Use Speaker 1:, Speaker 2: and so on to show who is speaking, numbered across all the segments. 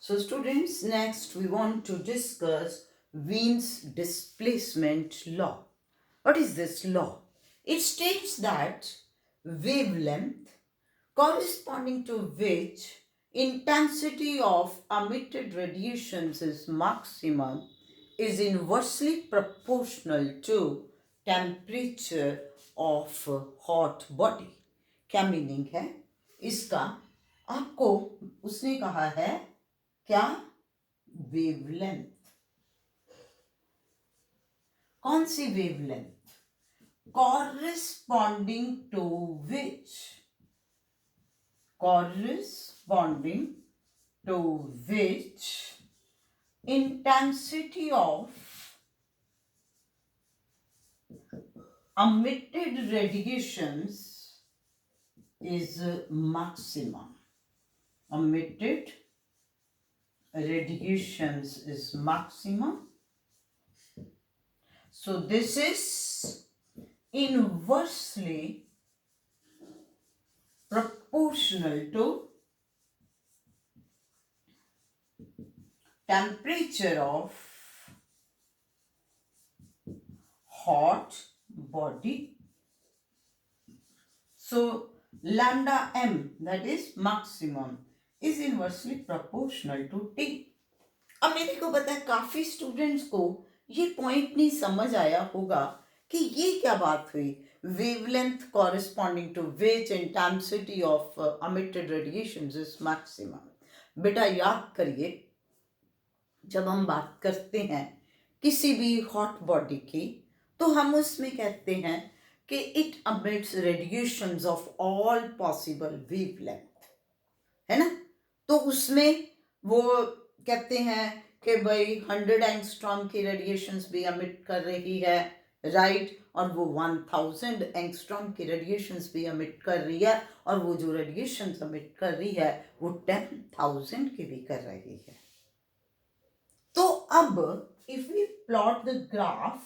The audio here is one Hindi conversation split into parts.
Speaker 1: So students, next we want to discuss Wien's displacement law. What is this law? It states that wavelength corresponding to which intensity of emitted radiations is maximum is inversely proportional to temperature of hot body. क्या मीनिंग है इसका? आपको उसने कहा है क्या? वेवलेंथ. कौन सी wavelength? corresponding to which intensity of emitted radiations is maximum. Emitted radiations is maximum. So this is inversely proportional to temperature of hot body. So lambda m, that is maximum, is inversely proportional to T. अब मेरे को पता है काफी स्टूडेंट्स को ये पॉइंट नहीं समझ आया होगा कि ये क्या बात हुई. Wavelength corresponding to which intensity of emitted radiations is maximum. बेटा याद करिए, जब हम बात करते हैं किसी भी हॉट बॉडी की तो हम उसमें कहते हैं कि it emits radiations of all possible wavelength, है ना. तो उसमें वो कहते हैं कि भाई 100 एंगस्ट्रॉम की रेडिएशंस भी एमिट कर रही है, राइट. और वो 1000 एंगस्ट्रॉम की रेडिएशंस भी एमिट कर रही है, और वो जो रेडिएशंस एमिट कर रही है वो 10,000 की भी कर रही है. तो अब if we plot the graph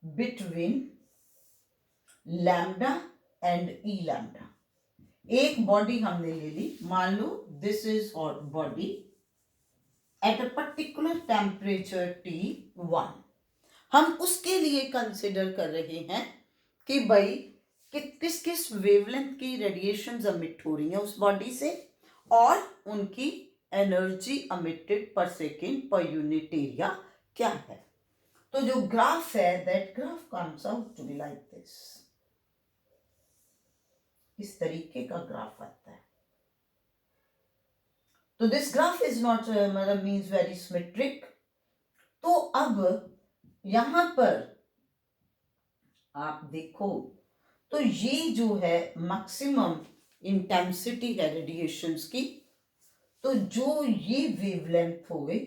Speaker 1: between lambda and E lambda, एक बॉडी हमने ले ली, मान लो this is hot body at a particular temperature T1. हम उसके लिए कंसिडर कर रहे हैं कि भाई किस किस वेवलेंथ की रेडिएशंस एमिट हो रही हैं उस बॉडी से, और उनकी energy emitted per second per unit area क्या है. तो जो ग्राफ है, that graph comes out to be like this. इस तरीके का ग्राफ आता है. तो दिस ग्राफ इज नॉट मतलब मीन्स वेरी सिमेट्रिक. तो अब यहां पर आप देखो तो ये जो है मैक्सिमम इंटेंसिटी है रेडिएशंस की. तो जो ये वेवलेंथ हो गई,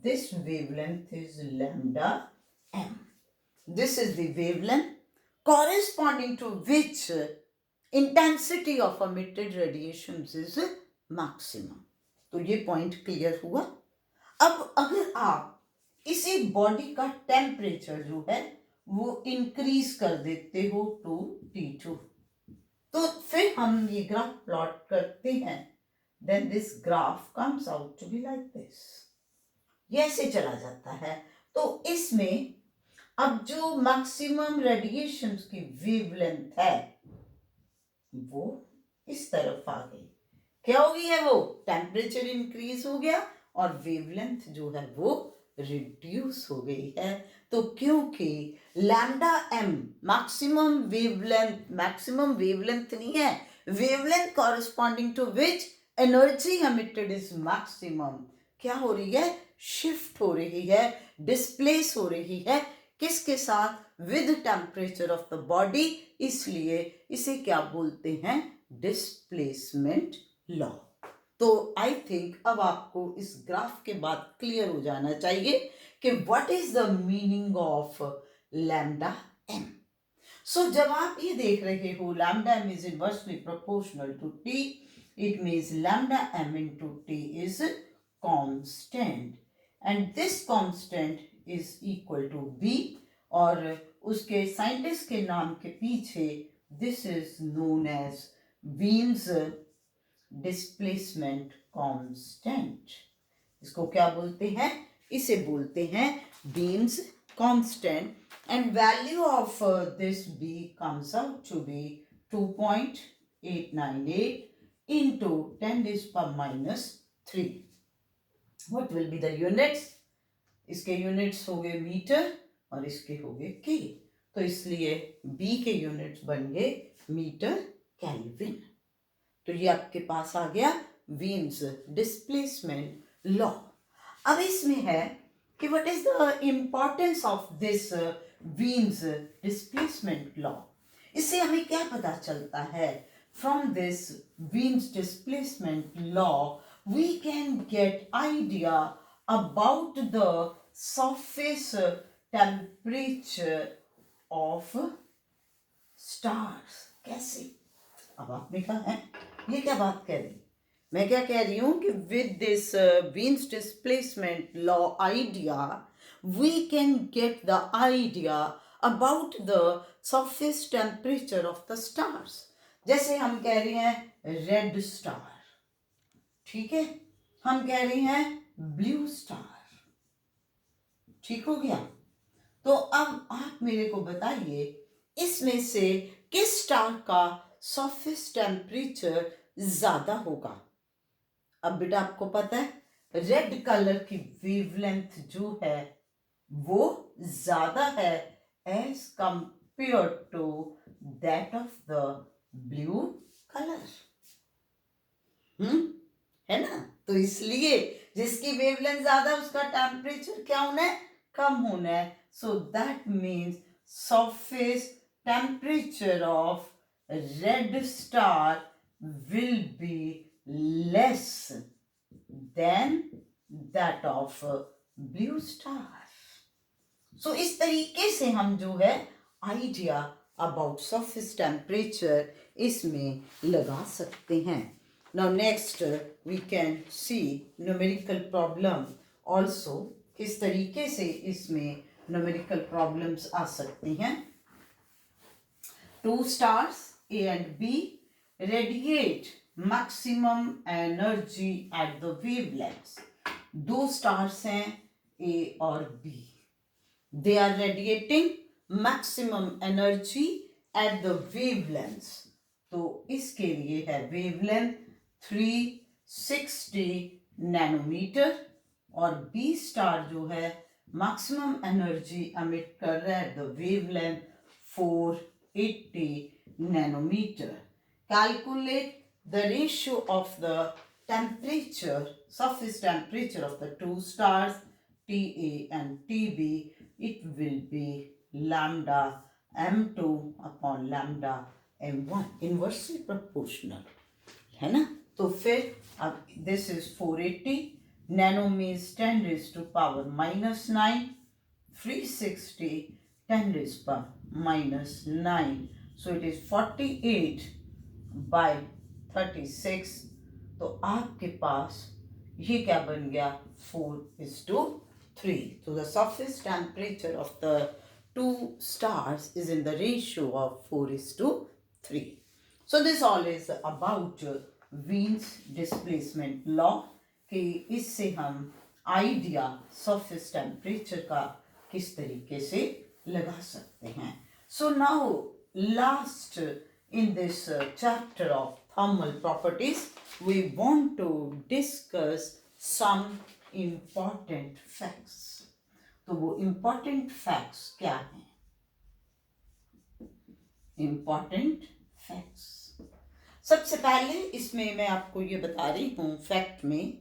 Speaker 1: this wavelength is lambda m. This is the wavelength corresponding to which intensity of emitted radiations is maximum. तो ये पॉइंट क्लियर हुआ. अब अगर आप इसी बॉडी का टेम्परेचर जो है वो इंक्रीज कर देते हो टू T2, तो फिर हम ये ग्राफ प्लॉट करते हैं, then this graph comes out to be like this. ये ऐसे चला जाता है. तो इसमें अब जो मैक्सिमम रेडिएशंस की वेवलेंथ है वो इस तरफ आ गई. क्या हो गई है? वो टेम्परेचर इंक्रीज हो गया और वेवलेंथ जो है वो रिड्यूस हो गई है. तो क्योंकि लैम्डा m मैक्सिमम वेवलेंथ नहीं है, wavelength corresponding to which energy emitted is maximum, क्या हो रही है? शिफ्ट हो रही है, डिस्प्लेस हो रही है. किसके साथ? With temperature of the body. इसलिए इसे क्या बोलते हैं? Displacement law. तो आई थिंक अब आपको इस ग्राफ के बाद क्लियर हो जाना चाहिए कि what is the meaning of lambda m. So जब आप ये देख रहे हो lambda m is inversely proportional to t, it means lambda m into t is constant and this constant is equal to b. और उसके साइंटिस्ट के नाम के पीछे this is known as Wien's displacement constant. इसको क्या बोलते हैं? इसे बोलते हैं Wien's constant, and value of this b comes out to be 2.898 into 10 raised power minus 3. What will be the units? इसके यूनिट्स हो गए मीटर और इसके हो गए के, तो इसलिए बी के यूनिट्स बन गए मीटर केल्विन। तो ये आपके पास आ गया वीन्स डिस्प्लेसमेंट लॉ। अब इसमें है कि what is the importance of this Wien's displacement law. इससे हमें क्या पता चलता है? From this Wien's displacement law we can get idea about the surface temperature of stars. कैसे? अब आपने कहा है ये क्या बात कह रही? मैं क्या कह रही हूं कि with this Wien's displacement law idea we can get the idea about the surface temperature of the stars. जैसे हम कह रहे हैं रेड स्टार, ठीक है, हम कह रहे हैं ब्लू स्टार, ठीक हो गया। तो अब आप मेरे को बताइए इसमें से किस स्टार का सरफेस टेम्परेचर ज्यादा होगा? अब बेटा आपको पता है रेड कलर की वेवलेंथ जो है वो ज्यादा है as compare to that of the blue colour. है ना? तो इसलिए जिसकी वेवलेंथ ज्यादा उसका टेम्परेचर क्या होना है? कम होना है। So that means surface temperature of red star will be less than that of blue star. So इस तरीके से हम जो है आइडिया अबाउट सरफेस टेम्परेचर इसमें लगा सकते हैं। Now next we can see numerical problem also, किस तरीके से इसमें न्यूमेरिकल प्रॉब्लम्स आ सकती हैं। Two stars A and B radiate maximum energy at the wavelengths. दो स्टार्स हैं A और B, they are radiating maximum energy at the wavelengths. तो इसके लिए है वेवलेंथ 360 नैनोमीटर और B स्टार जो है मैक्सिमम एनर्जी एमिट कर रहा है the wavelength 480 nanometer. Calculate the ratio of the temperature, surface temperature of the two stars TA and TB. It will be lambda m2 upon lambda m1, inversely proportional, है ना? तो फिर अब this is 480 nano means 10 raised to power minus 9, 360 10 raised to power minus 9, so it is 48 by 36। तो आपके पास ये क्या बन गया? 4:3। So the surface temperature of the two stars is in the ratio of 4:3. So this all is about Wien's displacement law, कि इससे हम आइडिया सरफेस टेम्परेचर का किस तरीके से लगा सकते हैं। So now last in this chapter of thermal properties we want to discuss some important facts. तो वो important facts क्या हैं? Important facts, सबसे पहले इसमें मैं आपको ये बता रही हूँ फैक्ट में,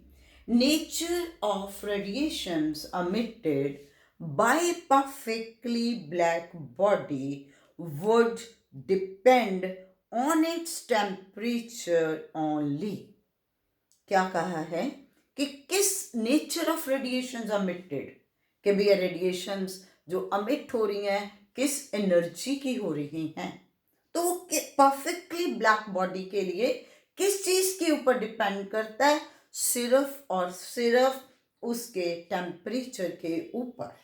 Speaker 1: nature of radiations emitted by perfectly black body would depend on its temperature only. क्या कहा है कि किस नेचर ऑफ रेडिएशंस emitted, कि भैया रेडिएशंस जो अमिट हो रही हैं किस एनर्जी की हो रही हैं, तो वो परफेक्टली ब्लैक बॉडी के लिए किस चीज के ऊपर डिपेंड करता है? सिर्फ और सिर्फ उसके टेम्परेचर के ऊपर।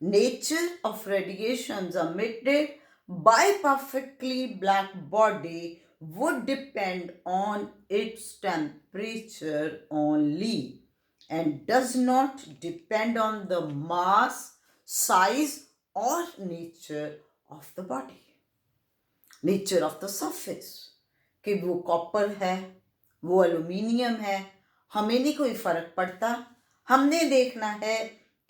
Speaker 1: Nature of radiations emitted by perfectly black body would depend on its temperature only and does not depend on the mass, size or nature of the body, nature of the surface, कि वो कॉपर है, वो एल्यूमिनियम है, हमें नहीं कोई फर्क पड़ता। हमने देखना है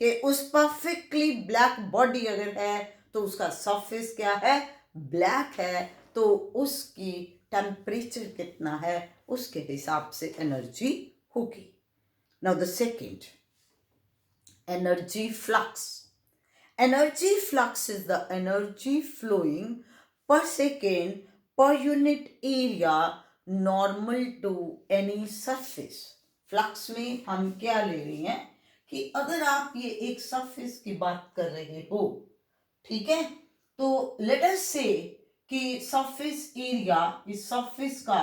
Speaker 1: कि उस परफेक्टली ब्लैक बॉडी अगर है तो उसका सरफेस क्या है, ब्लैक है, तो उसकी टेम्परेचर कितना है उसके हिसाब से एनर्जी होगी। Now the second, energy flux. Energy flux is the energy flowing per second per unit area normal to any surface. Flux में हम क्या ले रहे हैं कि अगर आप ये एक सरफेस की बात कर रहे हो, ठीक है, तो लेट अस से कि सरफेस एरिया इस सरफेस का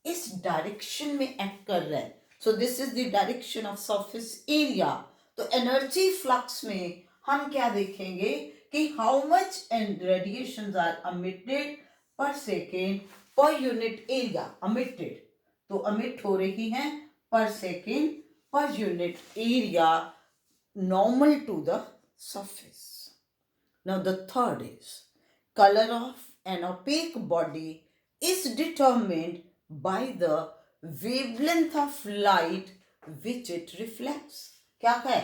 Speaker 1: इस डायरेक्शन में एक्ट कर रहा है, so this is the direction of surface area. तो एनर्जी फ्लक्स में हम क्या देखेंगे कि how much radiations are emitted per second per unit area. emitted तो अमिट हो रही हैं per second per unit area normal to the surface. Now the third is color of an opaque body is determined by the wavelength of light which it reflects. क्या है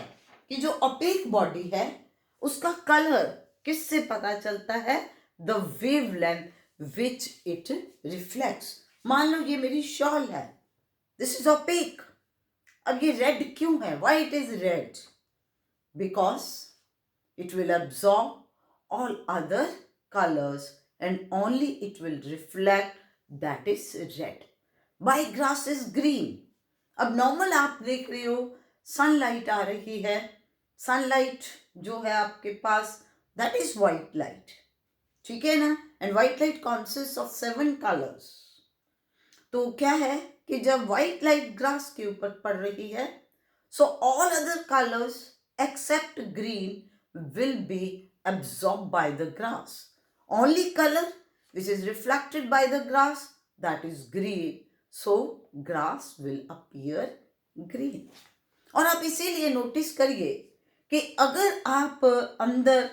Speaker 1: कि जो opaque body है उसका कलर किससे पता चलता है, the wavelength which it reflects. मान लो ये मेरी शॉल है, दिस इज opaque. अब ये रेड क्यों है, why it is red, because it will absorb all other colors and only it will reflect, that is red. Why grass is green? अब नॉर्मल आप देख रहे हो सनलाइट आ रही है, सनलाइट जो है आपके पास दैट इज व्हाइट लाइट, ठीक है ना, and white light consist of 7 colours. तो क्या है कि जब व्हाइट लाइट ग्रास के ऊपर पड़ रही है, so all other colours except green will be absorbed by the grass. Only color which is reflected by the grass, that is green. So grass will appear green. और आप इसीलिए नोटिस करिए कि अगर आप अंदर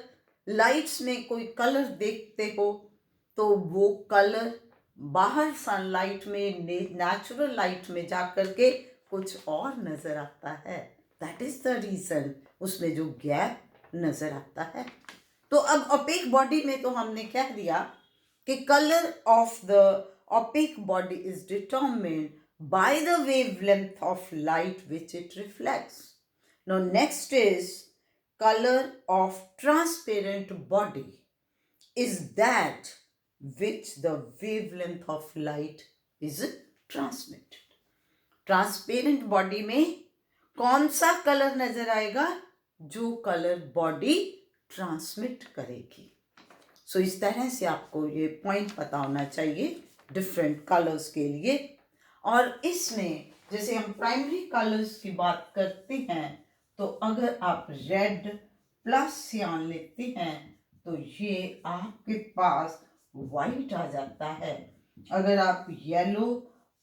Speaker 1: लाइट्स में कोई कलर देखते हो तो वो कलर बाहर सनलाइट में, नेचुरल लाइट में जाकर के कुछ और नजर आता है। दैट इज द रीजन, उसमें जो गैप नजर आता है। तो अब ओपेक बॉडी में तो हमने कह दिया कि colour of the OPEC body is determined by the wavelength of light which it reflects. Now next is colour of transparent body is that which the wavelength of light is transmitted. Transparent body में कौन सा कलर नजर आएगा, जो कलर बॉडी ट्रांसमिट करेगी। सो इस तरह से आपको ये पॉइंट पता होना चाहिए डिफरेंट कलर्स के लिए। और इसमें जैसे हम प्राइमरी कलर्स की बात करते हैं तो अगर आप रेड प्लस सियान लेते हैं तो ये आपके पास वाइट आ जाता है। अगर आप येलो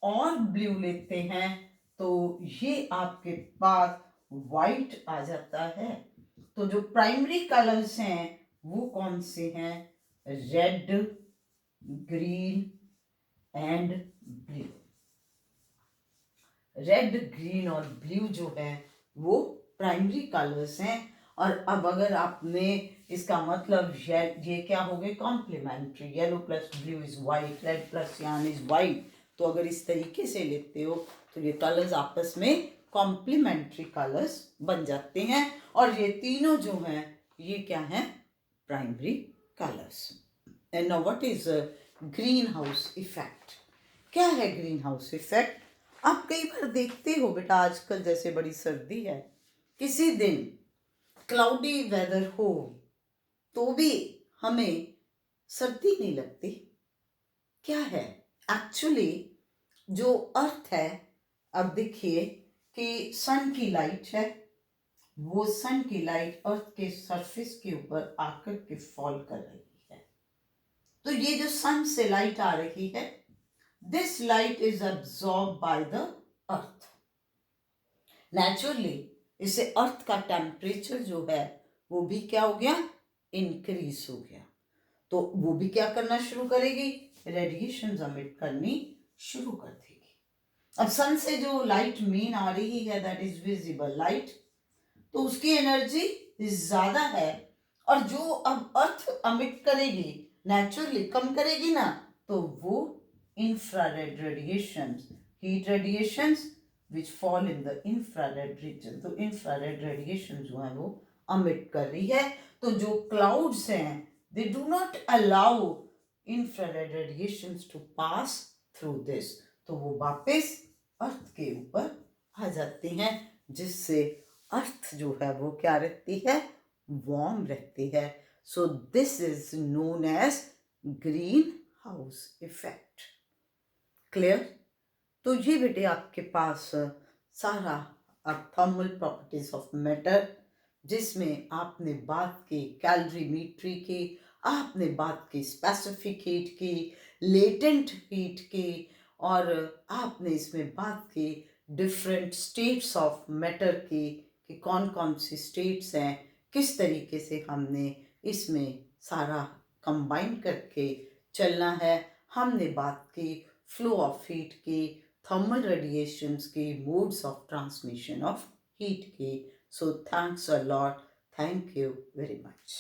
Speaker 1: और ब्लू लेते हैं तो ये आपके पास वाइट आ जाता है। तो जो प्राइमरी कलर्स हैं वो कौन से हैं, red, green and blue. Red, green और ब्लू जो है वो प्राइमरी कलर्स हैं। और अब अगर आपने इसका मतलब ये क्या हो गए, complementary, yellow plus blue is white, red plus cyan is white. तो अगर इस तरीके से लेते हो तो ये कलर्स आपस में कॉम्प्लीमेंट्री कलर्स बन जाते हैं। और ये तीनों जो हैं ये क्या हैं, primary colours. And now what is green house effect. क्या है ग्रीन हाउस इफेक्ट? आप कई बार देखते हो बेटा, आजकल जैसे बड़ी सर्दी है, किसी दिन क्लाउडी वेदर हो तो भी हमें सर्दी नहीं लगती। क्या है एक्चुअली जो अर्थ है, अब देखिए कि सन की लाइट है, वो सन की लाइट अर्थ के सरफेस के ऊपर आकर के फॉल कर रही है। तो ये जो सन से लाइट आ रही है this light is absorbed by the earth. Naturally इससे अर्थ का टेम्परेचर जो है वो भी क्या हो गया, इंक्रीज हो गया। तो वो भी क्या करना शुरू करेगी, रेडिएशन एमिट करनी शुरू कर देगी। अब सन से जो लाइट मेन आ रही है दैट इज विजिबल लाइट, तो उसकी एनर्जी ज्यादा है, और जो अब अर्थ अमिट करेगी नेचुरली कम करेगी ना, तो वो infrared radiation, heat radiations which fall in the infrared reason, तो इंफ्रारेड रेडिएशन जो है वो अमिट कर रही है। तो जो क्लाउड्स हैं they do not allow infrared radiations to pass through this, तो वो वापस अर्थ के ऊपर आ जाती हैं, जिससे अर्थ जो है वो क्या रहती है, वार्म रहती है। So this is known as greenhouse effect. Clear? तो ये बेटे आपके पास सारा थर्मल प्रॉपर्टीज ऑफ मैटर, जिसमें आपने बात की कैलोरीमेट्री की, आपने बात की स्पेसिफिक हीट की, लेटेंट हीट की, और आपने इसमें बात की डिफरेंट स्टेट्स ऑफ मैटर की, कि कौन कौन सी स्टेट्स हैं, किस तरीके से हमने इसमें सारा कंबाइन करके चलना है। हमने बात की फ्लो ऑफ हीट की, थर्मल रेडिएशंस की, modes of transmission of heat की। So thanks a lot, thank you very much.